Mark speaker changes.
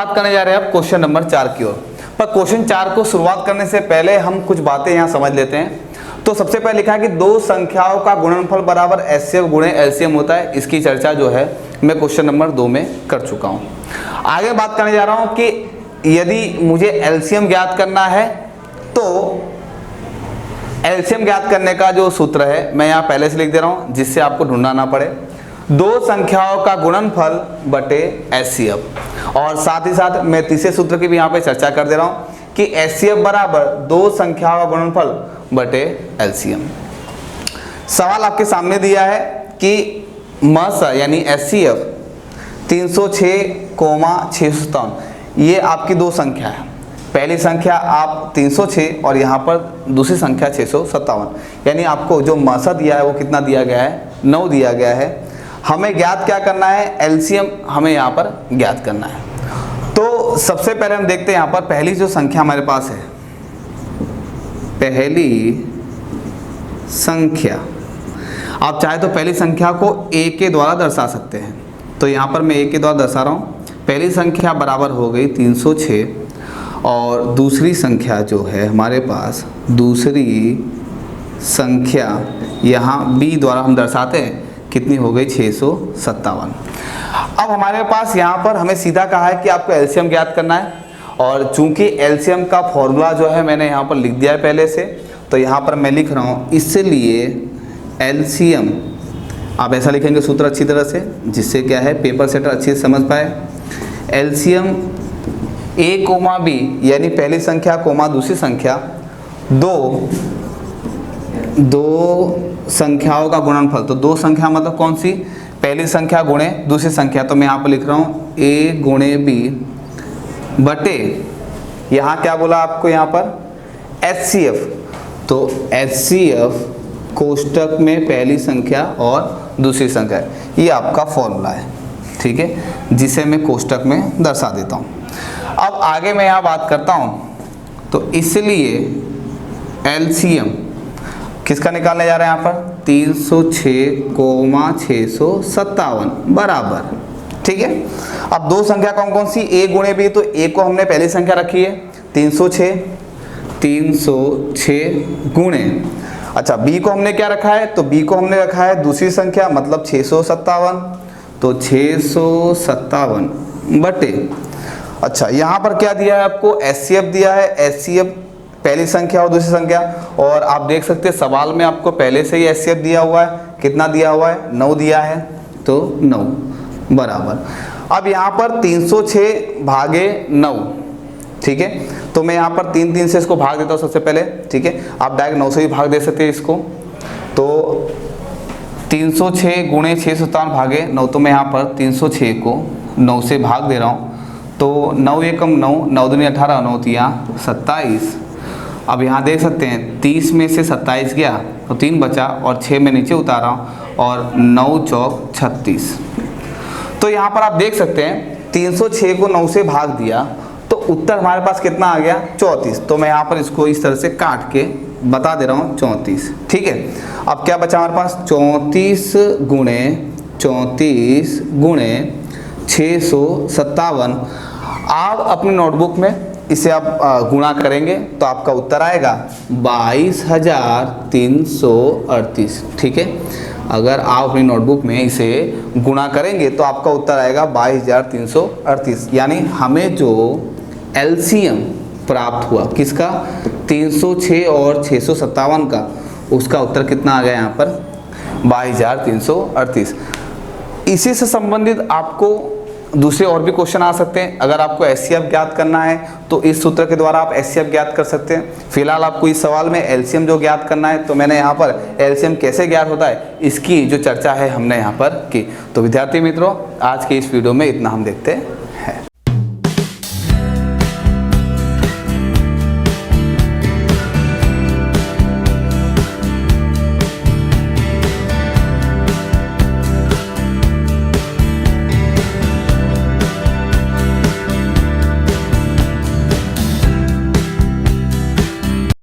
Speaker 1: बात करने जा रहे हैं अब क्वेश्चन नंबर 4 की ओर। पर क्वेश्चन 4 को शुरुआत करने से पहले हम कुछ बातें यहाँ समझ लेते हैं। तो सबसे पहले लिखा है कि दो संख्याओं का गुणनफल बराबर एचसीएफ गुणे एलसीएम होता है। इसकी चर्चा जो है मैं क्वेश्चन नंबर 2 में कर चुका हूँ। आगे बात करने जा रहा हूँ कि यदि मुझे एलसीएम ज्ञात करना है तो एलसीएम ज्ञात करने का जो सूत्र है मैं यहाँ पहले से लिख दे रहा हूँ, जिससे आपको ढूंढना ना पड़े। दो संख्याओं का गुणनफल बटे एचसीएफ, और साथ ही साथ मैं तीसरे सूत्र की भी यहाँ पे चर्चा कर दे रहा हूँ कि एचसीएफ बराबर दो संख्याओं का गुणनफल बटे एलसीएम। सवाल आपके सामने दिया है कि मस यानी एचसीएफ 306,657, ये आपकी दो संख्या है। पहली संख्या आप 306 और यहाँ पर दूसरी संख्या 657, यानी आपको जो मसा दिया है वो कितना दिया गया है, 9 दिया गया है। हमें ज्ञात क्या करना है, एलसीएम हमें यहाँ पर ज्ञात करना है। तो सबसे पहले हम देखते हैं यहाँ पर पहली जो संख्या हमारे पास है, पहली संख्या, आप चाहे तो पहली संख्या को a के द्वारा दर्शा सकते हैं। तो यहाँ पर मैं a के द्वारा दर्शा रहा हूँ। पहली संख्या बराबर हो गई 306 और दूसरी संख्या जो है हमारे पास, दूसरी संख्या यहाँ b द्वारा हम दर्शाते हैं, कितनी हो गई 657। अब हमारे पास यहाँ पर हमें सीधा कहा है कि आपको एलसीएम ज्ञात करना है, और चूंकि एलसीएम का फॉर्मूला जो है मैंने यहाँ पर लिख दिया है पहले से, तो यहाँ पर मैं लिख रहा हूँ इसलिए एलसीएम, आप ऐसा लिखेंगे सूत्र अच्छी तरह से, जिससे क्या है पेपर सेटर अच्छी से समझ पाए। एलसीएम a कोमा b यानी पहली संख्या कोमा दूसरी संख्या, दो संख्याओं का गुणनफल। तो दो संख्या मतलब कौन सी, पहली संख्या गुणे दूसरी संख्या। तो मैं यहाँ पर लिख रहा हूँ a गुणे b बटे, यहाँ क्या बोला आपको यहाँ पर HCF, तो HCF कोष्टक में पहली संख्या और दूसरी संख्या, ये आपका फॉर्मूला है, ठीक है, जिसे मैं कोष्टक में दर्शा देता हूँ। अब आगे मैं यहाँ बात करता हूँ, तो इसलिए एलसीएम किसका निकालने जा रहे हैं यहाँ पर, 306,657 बराबर, ठीक है। अब दो संख्या कौन कौन सी, a गुणे b, तो a को हमने पहली संख्या रखी है 306 गुणे, अच्छा b को हमने क्या रखा है, तो b को हमने रखा है दूसरी संख्या मतलब 657, तो 657 बटे, अच्छा यहाँ पर क्या दिया है आपको, एचसीएफ दिया है, एचसीएफ पहली संख्या और दूसरी संख्या, और आप देख सकते हैं सवाल में आपको पहले से ही एचसीएफ दिया हुआ है, कितना दिया हुआ है, 9 दिया है, तो 9 बराबर। अब यहाँ पर 306 भागे 9, ठीक है, तो मैं यहाँ पर 3 से इसको भाग देता हूँ सबसे पहले, ठीक है। आप डायरेक्ट 9 से भी भाग दे सकते हैं इसको, तो 306 गुणे 657 भागे 9, तो मैं यहाँ पर 306 को 9 से भाग दे रहा हूँ, तो 9 एकम 9, 9 दूनी 18, 9 तिया 27। अब यहाँ देख सकते हैं 30 में से 27 गया तो 3 बचा, और 6 में नीचे उतारा हूँ, और 9 चौक 36। तो यहाँ पर आप देख सकते हैं 306 को 9 से भाग दिया तो उत्तर हमारे पास कितना आ गया, 34। तो मैं यहाँ पर इसको इस तरह से काट के बता दे रहा हूँ 34, ठीक है। अब क्या बचा हमारे पास, 34 गुणे 657। आप अपनी नोटबुक में इसे आप गुणा करेंगे तो आपका उत्तर आएगा 22,338, ठीक है। अगर आप अपनी नोटबुक में इसे गुणा करेंगे तो आपका उत्तर आएगा 22,338, यानी हमें जो एलसीएम प्राप्त हुआ किसका, 306 और 657 का, उसका उत्तर कितना आ गया यहाँ पर 22,338। इसी से संबंधित आपको दूसरे और भी क्वेश्चन आ सकते हैं। अगर आपको एचसीएफ ज्ञात करना है तो इस सूत्र के द्वारा आप एचसीएफ ज्ञात कर सकते हैं। फिलहाल आपको इस सवाल में एलसीएम जो ज्ञात करना है, तो मैंने यहाँ पर एलसीएम कैसे ज्ञात होता है इसकी जो चर्चा है हमने यहाँ पर की। तो विद्यार्थी मित्रों, आज के इस वीडियो में इतना हम देखते हैं।